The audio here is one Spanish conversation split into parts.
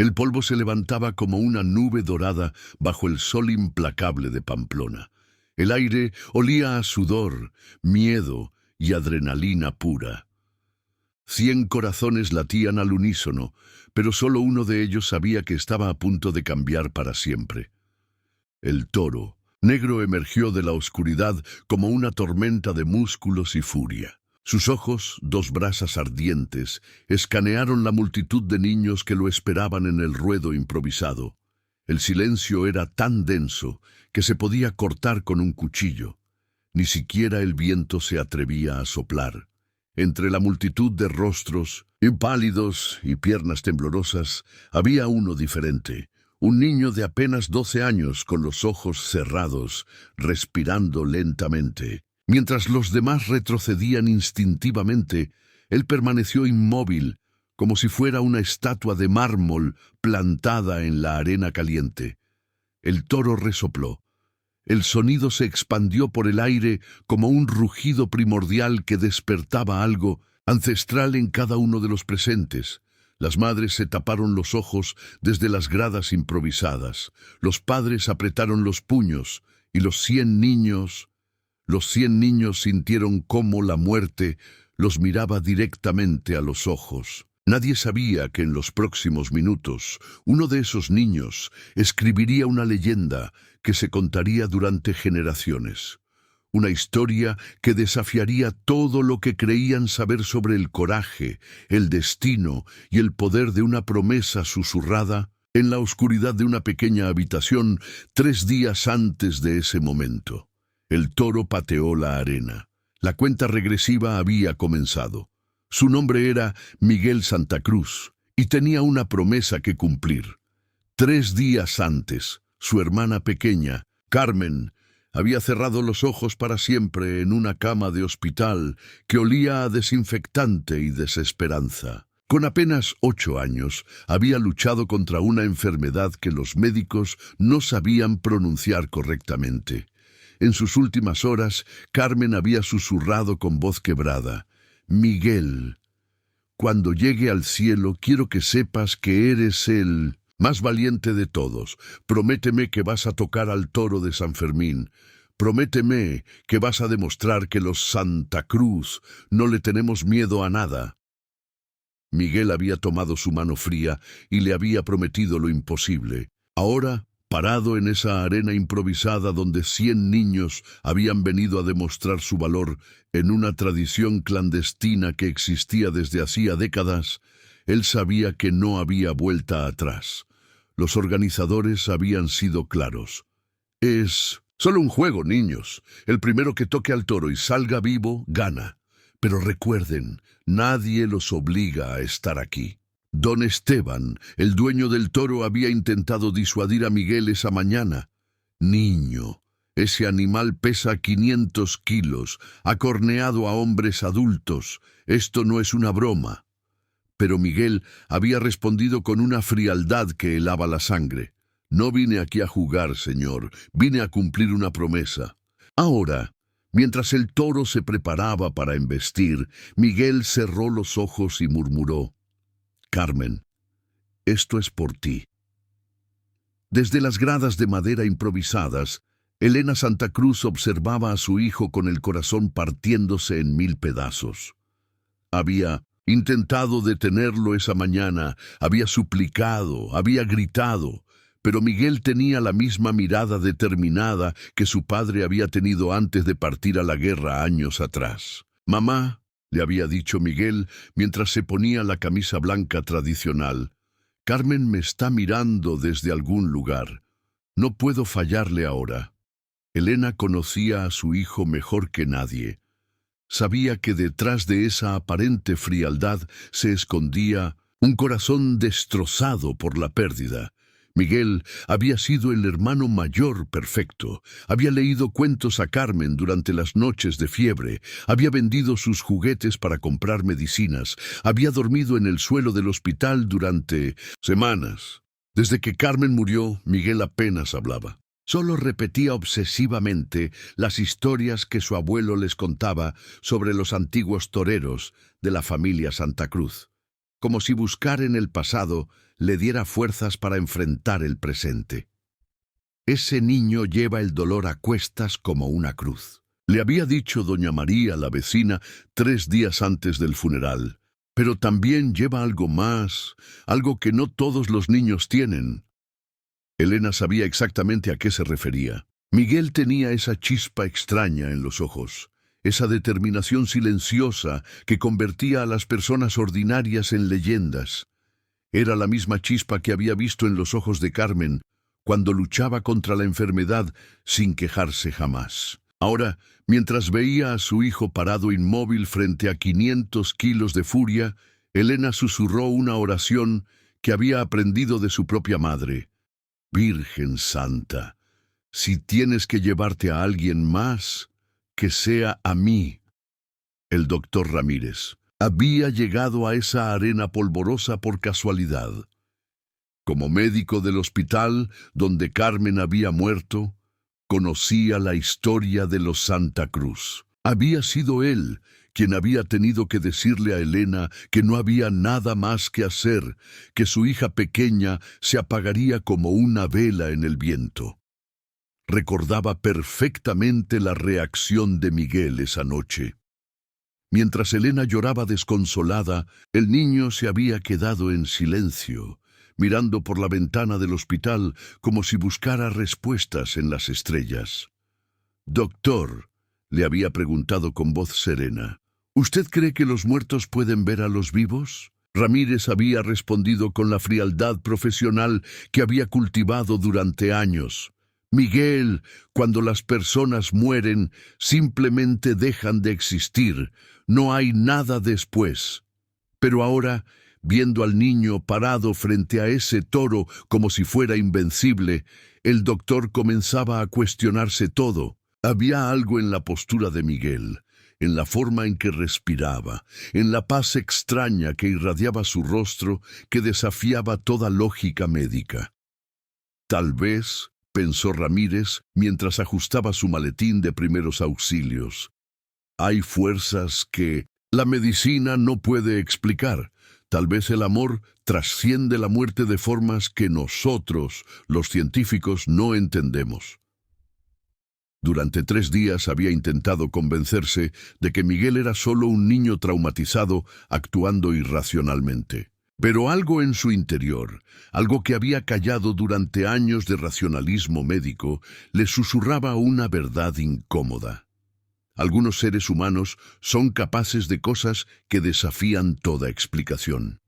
El polvo se levantaba como una nube dorada bajo el sol implacable de Pamplona. El aire olía a sudor, miedo y adrenalina pura. 100 corazones latían al unísono, pero solo uno de ellos sabía que estaba a punto de cambiar para siempre. El toro negro emergió de la oscuridad como una tormenta de músculos y furia. Sus ojos, 2 brasas ardientes, escanearon la multitud de niños que lo esperaban en el ruedo improvisado. El silencio era tan denso que se podía cortar con un cuchillo. Ni siquiera el viento se atrevía a soplar. Entre la multitud de rostros, impálidos y piernas temblorosas, había uno diferente. Un niño de apenas 12 años con los ojos cerrados, respirando lentamente. Mientras los demás retrocedían instintivamente, él permaneció inmóvil, como si fuera una estatua de mármol plantada en la arena caliente. El toro resopló. El sonido se expandió por el aire como un rugido primordial que despertaba algo ancestral en cada uno de los presentes. Las madres se taparon los ojos desde las gradas improvisadas. Los padres apretaron los puños y los 100 niños sintieron cómo la muerte los miraba directamente a los ojos. Nadie sabía que en los próximos minutos uno de esos niños escribiría una leyenda que se contaría durante generaciones. Una historia que desafiaría todo lo que creían saber sobre el coraje, el destino y el poder de una promesa susurrada en la oscuridad de una pequeña habitación 3 días antes de ese momento. El toro pateó la arena. La cuenta regresiva había comenzado. Su nombre era Miguel Santa Cruz y tenía una promesa que cumplir. 3 días antes, su hermana pequeña, Carmen, había cerrado los ojos para siempre en una cama de hospital que olía a desinfectante y desesperanza. Con apenas 8 años, había luchado contra una enfermedad que los médicos no sabían pronunciar correctamente. En sus últimas horas, Carmen había susurrado con voz quebrada: «Miguel, cuando llegue al cielo quiero que sepas que eres el más valiente de todos. Prométeme que vas a tocar al toro de San Fermín. Prométeme que vas a demostrar que los Santa Cruz no le tenemos miedo a nada». Miguel había tomado su mano fría y le había prometido lo imposible. Ahora, parado en esa arena improvisada donde 100 niños habían venido a demostrar su valor en una tradición clandestina que existía desde hacía décadas, él sabía que no había vuelta atrás. Los organizadores habían sido claros. «Es solo un juego, niños. El primero que toque al toro y salga vivo, gana. Pero recuerden, nadie los obliga a estar aquí». Don Esteban, el dueño del toro, había intentado disuadir a Miguel esa mañana. «Niño, ese animal pesa 500 kilos, ha corneado a hombres adultos. Esto no es una broma». Pero Miguel había respondido con una frialdad que helaba la sangre. «No vine aquí a jugar, señor, vine a cumplir una promesa». Ahora, mientras el toro se preparaba para embestir, Miguel cerró los ojos y murmuró: «Carmen, esto es por ti». Desde las gradas de madera improvisadas, Elena Santa Cruz observaba a su hijo con el corazón partiéndose en 1000 pedazos. Había intentado detenerlo esa mañana, había suplicado, había gritado, pero Miguel tenía la misma mirada determinada que su padre había tenido antes de partir a la guerra años atrás. «Mamá», le había dicho Miguel mientras se ponía la camisa blanca tradicional, «Carmen me está mirando desde algún lugar. No puedo fallarle ahora». Elena conocía a su hijo mejor que nadie. Sabía que detrás de esa aparente frialdad se escondía un corazón destrozado por la pérdida. Miguel había sido el hermano mayor perfecto, había leído cuentos a Carmen durante las noches de fiebre, había vendido sus juguetes para comprar medicinas, había dormido en el suelo del hospital durante semanas. Desde que Carmen murió, Miguel apenas hablaba. Solo repetía obsesivamente las historias que su abuelo les contaba sobre los antiguos toreros de la familia Santa Cruz. como si buscar en el pasado le diera fuerzas para enfrentar el presente. Ese niño lleva el dolor a cuestas como una cruz. Le había dicho doña María, la vecina, 3 días antes del funeral. Pero también lleva algo más, algo que no todos los niños tienen. Elena sabía exactamente a qué se refería. Miguel tenía esa chispa extraña en los ojos, esa determinación silenciosa que convertía a las personas ordinarias en leyendas. Era la misma chispa que había visto en los ojos de Carmen cuando luchaba contra la enfermedad sin quejarse jamás. Ahora, mientras veía a su hijo parado inmóvil frente a 500 kilos de furia, Elena susurró una oración que había aprendido de su propia madre. Virgen Santa, si tienes que llevarte a alguien más, que sea a mí. El doctor Ramírez había llegado a esa arena polvorosa por casualidad. Como médico del hospital donde Carmen había muerto, conocía la historia de los Santa Cruz. Había sido él quien había tenido que decirle a Elena que no había nada más que hacer, que su hija pequeña se apagaría como una vela en el viento. Recordaba perfectamente la reacción de Miguel esa noche. Mientras Elena lloraba desconsolada, el niño se había quedado en silencio, mirando por la ventana del hospital como si buscara respuestas en las estrellas. «Doctor», le había preguntado con voz serena, «¿usted cree que los muertos pueden ver a los vivos?» Ramírez había respondido con la frialdad profesional que había cultivado durante años. «Miguel, cuando las personas mueren, simplemente dejan de existir. No hay nada después». Pero ahora, viendo al niño parado frente a ese toro como si fuera invencible, el doctor comenzaba a cuestionarse todo. Había algo en la postura de Miguel, en la forma en que respiraba, en la paz extraña que irradiaba su rostro, que desafiaba toda lógica médica. Tal vez, pensó Ramírez mientras ajustaba su maletín de primeros auxilios, hay fuerzas que la medicina no puede explicar. Tal vez el amor trasciende la muerte de formas que nosotros, los científicos, no entendemos. Durante 3 días había intentado convencerse de que Miguel era solo un niño traumatizado actuando irracionalmente. Pero algo en su interior, algo que había callado durante años de racionalismo médico, le susurraba una verdad incómoda. Algunos seres humanos son capaces de cosas que desafían toda explicación.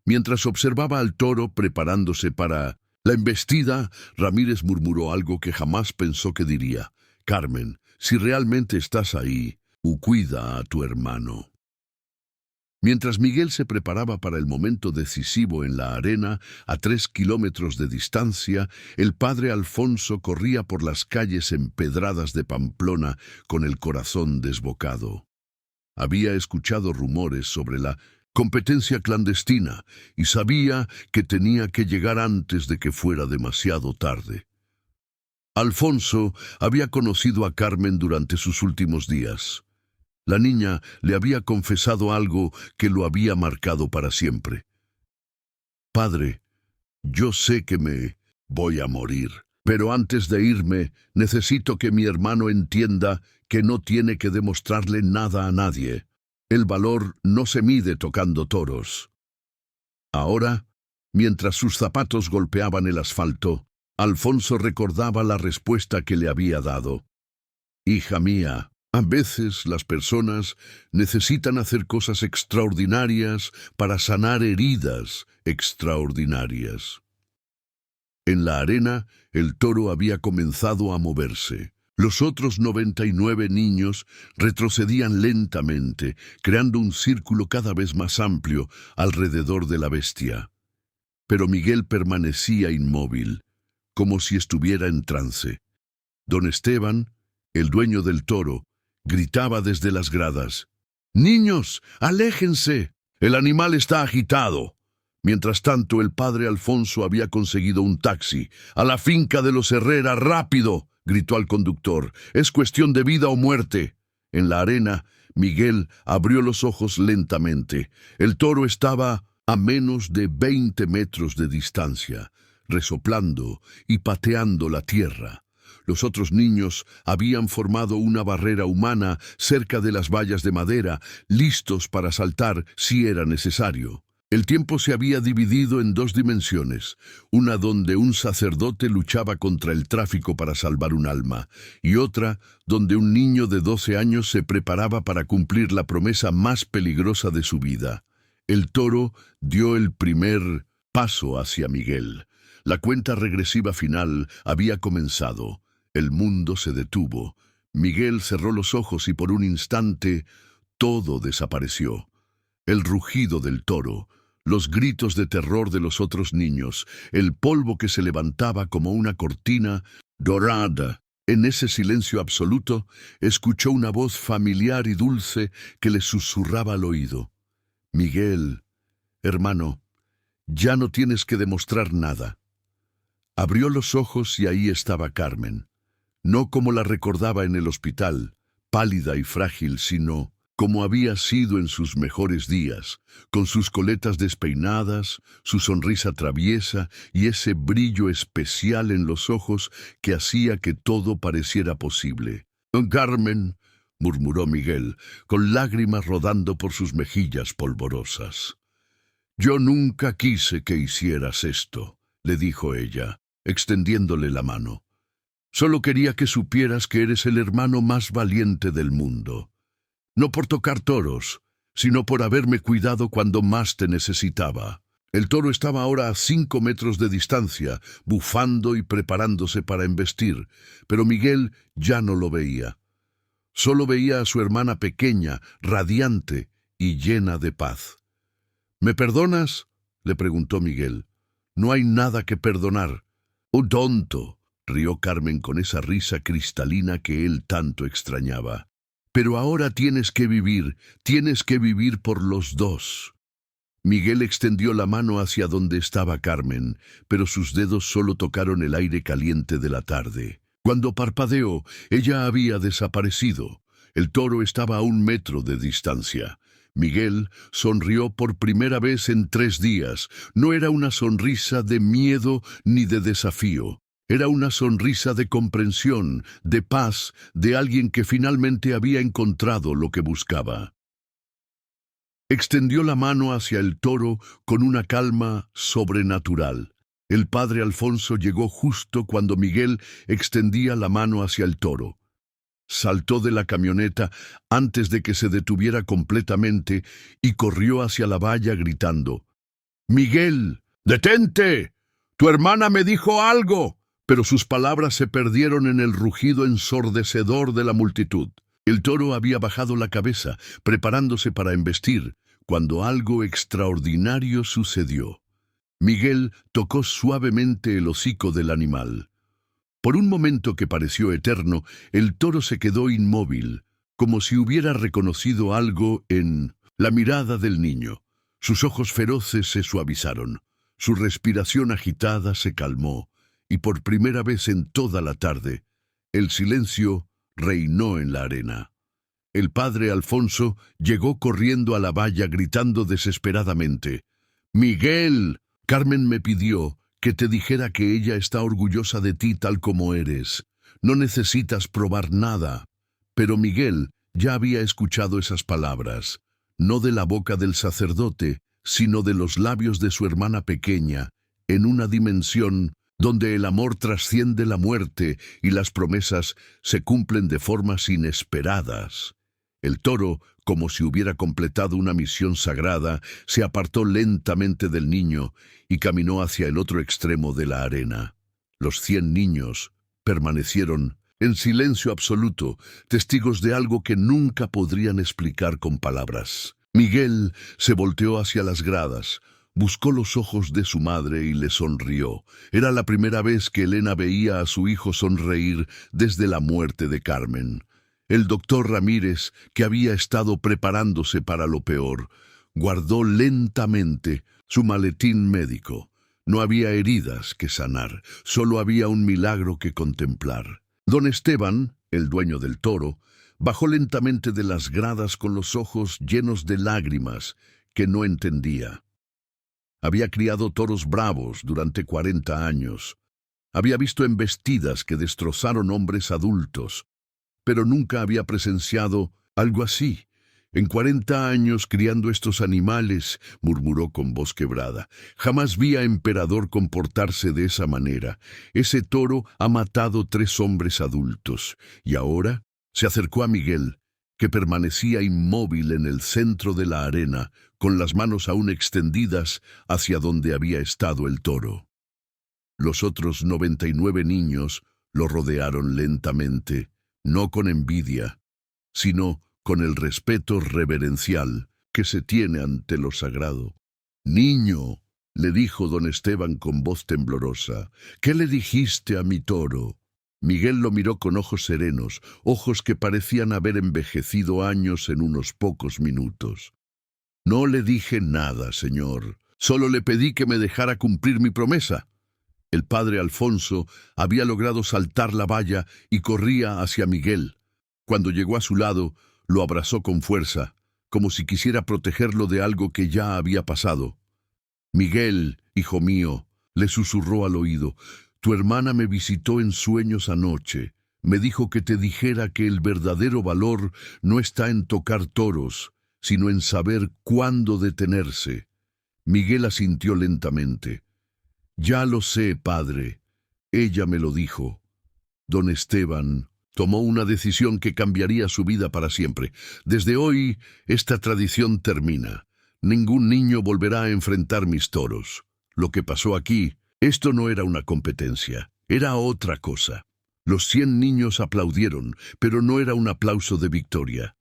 Mientras observaba al toro preparándose para la embestida, Ramírez murmuró algo que jamás pensó que diría. «Carmen, si realmente estás ahí, cuida a tu hermano». Mientras Miguel se preparaba para el momento decisivo en la arena, a 3 kilómetros de distancia, el padre Alfonso corría por las calles empedradas de Pamplona con el corazón desbocado. Había escuchado rumores sobre la competencia clandestina y sabía que tenía que llegar antes de que fuera demasiado tarde. Alfonso había conocido a Carmen durante sus últimos días. La niña le había confesado algo que lo había marcado para siempre. «Padre, yo sé que me voy a morir, pero antes de irme necesito que mi hermano entienda que no tiene que demostrarle nada a nadie. El valor no se mide tocando toros». Ahora, mientras sus zapatos golpeaban el asfalto, Alfonso recordaba la respuesta que le había dado. «Hija mía, a veces las personas necesitan hacer cosas extraordinarias para sanar heridas extraordinarias». En la arena, el toro había comenzado a moverse. Los otros 99 niños retrocedían lentamente, creando un círculo cada vez más amplio alrededor de la bestia. Pero Miguel permanecía inmóvil, como si estuviera en trance. Don Esteban, el dueño del toro, gritaba desde las gradas. «¡Niños, aléjense! El animal está agitado». Mientras tanto, el padre Alfonso había conseguido un taxi. «¡A la finca de los Herrera, rápido!», gritó al conductor. «Es cuestión de vida o muerte». En la arena, Miguel abrió los ojos lentamente. El toro estaba a menos de 20 metros de distancia, resoplando y pateando la tierra. Los otros niños habían formado una barrera humana cerca de las vallas de madera, listos para saltar si era necesario. El tiempo se había dividido en dos dimensiones, una donde un sacerdote luchaba contra el tráfico para salvar un alma, y otra donde un niño de 12 años se preparaba para cumplir la promesa más peligrosa de su vida. El toro dio el primer paso hacia Miguel. La cuenta regresiva final había comenzado. El mundo se detuvo. Miguel cerró los ojos y por un instante todo desapareció. El rugido del toro, los gritos de terror de los otros niños, el polvo que se levantaba como una cortina dorada. En ese silencio absoluto, escuchó una voz familiar y dulce que le susurraba al oído. Miguel, hermano, ya no tienes que demostrar nada. Abrió los ojos y ahí estaba Carmen. No como la recordaba en el hospital, pálida y frágil, sino como había sido en sus mejores días, con sus coletas despeinadas, su sonrisa traviesa y ese brillo especial en los ojos que hacía que todo pareciera posible. «Carmen», murmuró Miguel, con lágrimas rodando por sus mejillas polvorosas. «Yo nunca quise que hicieras esto», le dijo ella, extendiéndole la mano. «Solo quería que supieras que eres el hermano más valiente del mundo. No por tocar toros, sino por haberme cuidado cuando más te necesitaba». El toro estaba ahora a 5 metros de distancia, bufando y preparándose para embestir, pero Miguel ya no lo veía. Solo veía a su hermana pequeña, radiante y llena de paz. «¿Me perdonas?», le preguntó Miguel. «No hay nada que perdonar». «Oh, tonto», rió Carmen con esa risa cristalina que él tanto extrañaba. «Pero ahora tienes que vivir por los dos». Miguel extendió la mano hacia donde estaba Carmen, pero sus dedos solo tocaron el aire caliente de la tarde. Cuando parpadeó, ella había desaparecido. El toro estaba a 1 metro de distancia. Miguel sonrió por primera vez en 3 días. No era una sonrisa de miedo ni de desafío. Era una sonrisa de comprensión, de paz, de alguien que finalmente había encontrado lo que buscaba. Extendió la mano hacia el toro con una calma sobrenatural. El padre Alfonso llegó justo cuando Miguel extendía la mano hacia el toro. Saltó de la camioneta antes de que se detuviera completamente y corrió hacia la valla gritando: «¡Miguel, detente! ¡Tu hermana me dijo algo!». Pero sus palabras se perdieron en el rugido ensordecedor de la multitud. El toro había bajado la cabeza, preparándose para embestir, cuando algo extraordinario sucedió. Miguel tocó suavemente el hocico del animal. Por un momento que pareció eterno, el toro se quedó inmóvil, como si hubiera reconocido algo en la mirada del niño. Sus ojos feroces se suavizaron, su respiración agitada se calmó, y por primera vez en toda la tarde, el silencio reinó en la arena. El padre Alfonso llegó corriendo a la valla gritando desesperadamente: «¡Miguel! Carmen me pidió que te dijera que ella está orgullosa de ti tal como eres. No necesitas probar nada». Pero Miguel ya había escuchado esas palabras, no de la boca del sacerdote, sino de los labios de su hermana pequeña, en una dimensión donde el amor trasciende la muerte y las promesas se cumplen de formas inesperadas. El toro, como si hubiera completado una misión sagrada, se apartó lentamente del niño y caminó hacia el otro extremo de la arena. Los 100 niños permanecieron en silencio absoluto, testigos de algo que nunca podrían explicar con palabras. Miguel se volteó hacia las gradas, buscó los ojos de su madre y le sonrió. Era la primera vez que Elena veía a su hijo sonreír desde la muerte de Carmen. El doctor Ramírez, que había estado preparándose para lo peor, guardó lentamente su maletín médico. No había heridas que sanar, solo había un milagro que contemplar. Don Esteban, el dueño del toro, Bajó lentamente de las gradas con los ojos llenos de lágrimas que no entendía. Había criado toros bravos durante 40 años. Había visto embestidas que destrozaron hombres adultos, pero nunca había presenciado algo así. En 40 años criando estos animales, murmuró con voz quebrada, jamás vi a Emperador comportarse de esa manera. Ese toro ha matado 3 hombres adultos. Y ahora se acercó a Miguel, que permanecía inmóvil en el centro de la arena, con las manos aún extendidas hacia donde había estado el toro. Los otros 99 niños lo rodearon lentamente, no con envidia, sino con el respeto reverencial que se tiene ante lo sagrado. «Niño», le dijo don Esteban con voz temblorosa, «¿qué le dijiste a mi toro?» Miguel lo miró con ojos serenos, ojos que parecían haber envejecido años en unos pocos minutos. «No le dije nada, señor. Solo le pedí que me dejara cumplir mi promesa». El padre Alfonso había logrado saltar la valla y corría hacia Miguel. Cuando llegó a su lado, lo abrazó con fuerza, como si quisiera protegerlo de algo que ya había pasado. «Miguel, hijo mío», le susurró al oído, «tu hermana me visitó en sueños anoche. Me dijo que te dijera que el verdadero valor no está en tocar toros, sino en saber cuándo detenerse». Miguel asintió lentamente. «Ya lo sé, padre. Ella me lo dijo». Don Esteban tomó una decisión que cambiaría su vida para siempre. Desde hoy, esta tradición termina. Ningún niño volverá a enfrentar mis toros. Lo que pasó aquí, esto no era una competencia, era otra cosa. Los 100 niños aplaudieron, pero no era un aplauso de victoria.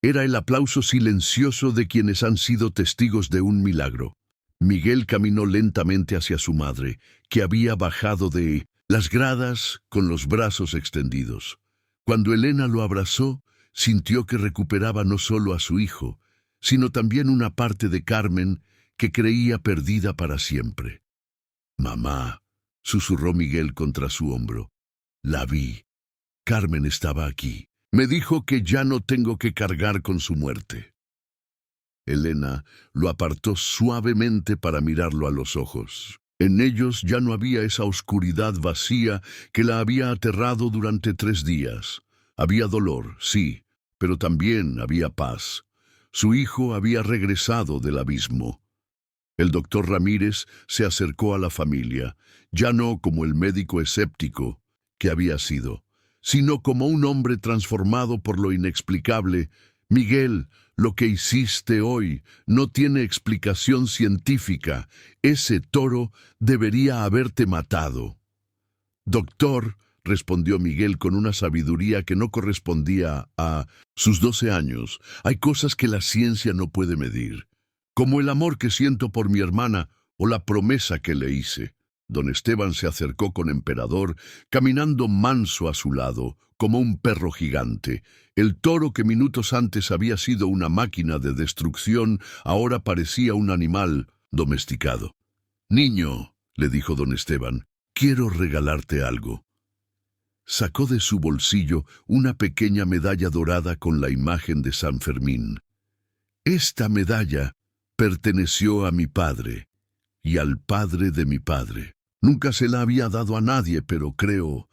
Era el aplauso silencioso de quienes han sido testigos de un milagro. Miguel caminó lentamente hacia su madre, que había bajado de las gradas con los brazos extendidos. Cuando Elena lo abrazó, sintió que recuperaba no solo a su hijo, sino también una parte de Carmen que creía perdida para siempre. «Mamá», susurró Miguel contra su hombro, «la vi. Carmen estaba aquí. Me dijo que ya no tengo que cargar con su muerte». Elena lo apartó suavemente para mirarlo a los ojos. En ellos ya no había esa oscuridad vacía que la había aterrado durante 3 días. Había dolor, sí, pero también había paz. Su hijo había regresado del abismo. El doctor Ramírez se acercó a la familia, ya no como el médico escéptico que había sido, sino como un hombre transformado por lo inexplicable. «Miguel, lo que hiciste hoy no tiene explicación científica. Ese toro debería haberte matado». «Doctor», respondió Miguel con una sabiduría que no correspondía a sus 12 años, «hay cosas que la ciencia no puede medir, como el amor que siento por mi hermana o la promesa que le hice». Don Esteban se acercó con Emperador, caminando manso a su lado, como un perro gigante. El toro que minutos antes había sido una máquina de destrucción, ahora parecía un animal domesticado. «Niño», le dijo don Esteban, «quiero regalarte algo». Sacó de su bolsillo una pequeña medalla dorada con la imagen de San Fermín. «Esta medalla perteneció a mi padre y al padre de mi padre. Nunca se la había dado a nadie, pero creo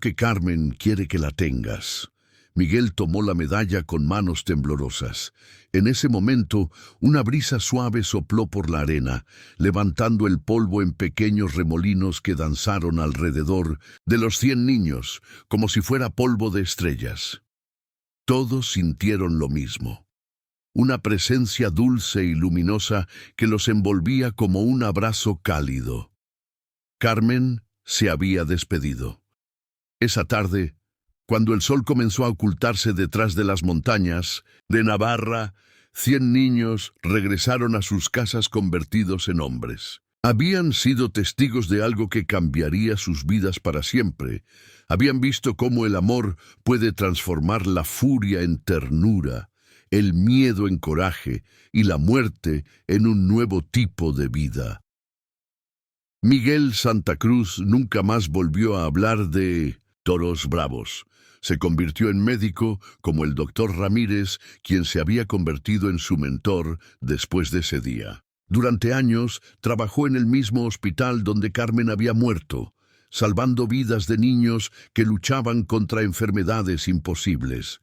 que Carmen quiere que la tengas». Miguel tomó la medalla con manos temblorosas. En ese momento, una brisa suave sopló por la arena, levantando el polvo en pequeños remolinos que danzaron alrededor de los 100 niños, como si fuera polvo de estrellas. Todos sintieron lo mismo. Una presencia dulce y luminosa que los envolvía como un abrazo cálido. Carmen se había despedido. Esa tarde, cuando el sol comenzó a ocultarse detrás de las montañas de Navarra, 100 niños regresaron a sus casas convertidos en hombres. Habían sido testigos de algo que cambiaría sus vidas para siempre. Habían visto cómo el amor puede transformar la furia en ternura, el miedo en coraje y la muerte en un nuevo tipo de vida. Miguel Santa Cruz nunca más volvió a hablar de toros bravos. Se convirtió en médico como el doctor Ramírez, quien se había convertido en su mentor después de ese día. Durante años trabajó en el mismo hospital donde Carmen había muerto, salvando vidas de niños que luchaban contra enfermedades imposibles.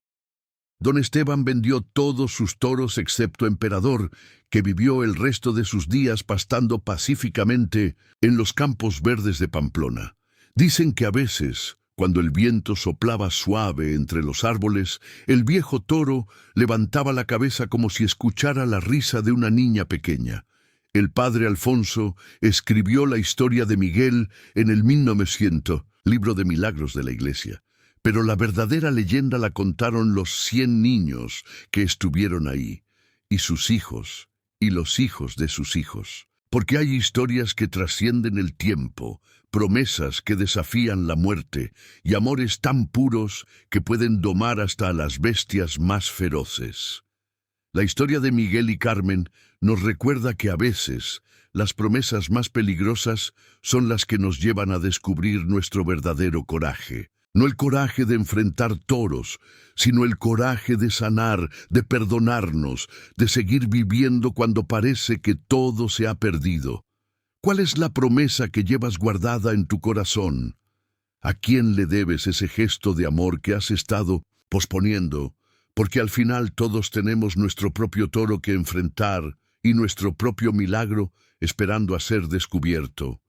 Don Esteban vendió todos sus toros excepto Emperador, que vivió el resto de sus días pastando pacíficamente en los campos verdes de Pamplona. Dicen que a veces, cuando el viento soplaba suave entre los árboles, el viejo toro levantaba la cabeza como si escuchara la risa de una niña pequeña. El padre Alfonso escribió la historia de Miguel en el 1900, libro de milagros de la iglesia. Pero la verdadera leyenda la contaron los 100 niños que estuvieron ahí, y sus hijos, y los hijos de sus hijos. Porque hay historias que trascienden el tiempo, promesas que desafían la muerte, y amores tan puros que pueden domar hasta a las bestias más feroces. La historia de Miguel y Carmen nos recuerda que a veces las promesas más peligrosas son las que nos llevan a descubrir nuestro verdadero coraje. No el coraje de enfrentar toros, sino el coraje de sanar, de perdonarnos, de seguir viviendo cuando parece que todo se ha perdido. ¿Cuál es la promesa que llevas guardada en tu corazón? ¿A quién le debes ese gesto de amor que has estado posponiendo? Porque al final todos tenemos nuestro propio toro que enfrentar y nuestro propio milagro esperando a ser descubierto.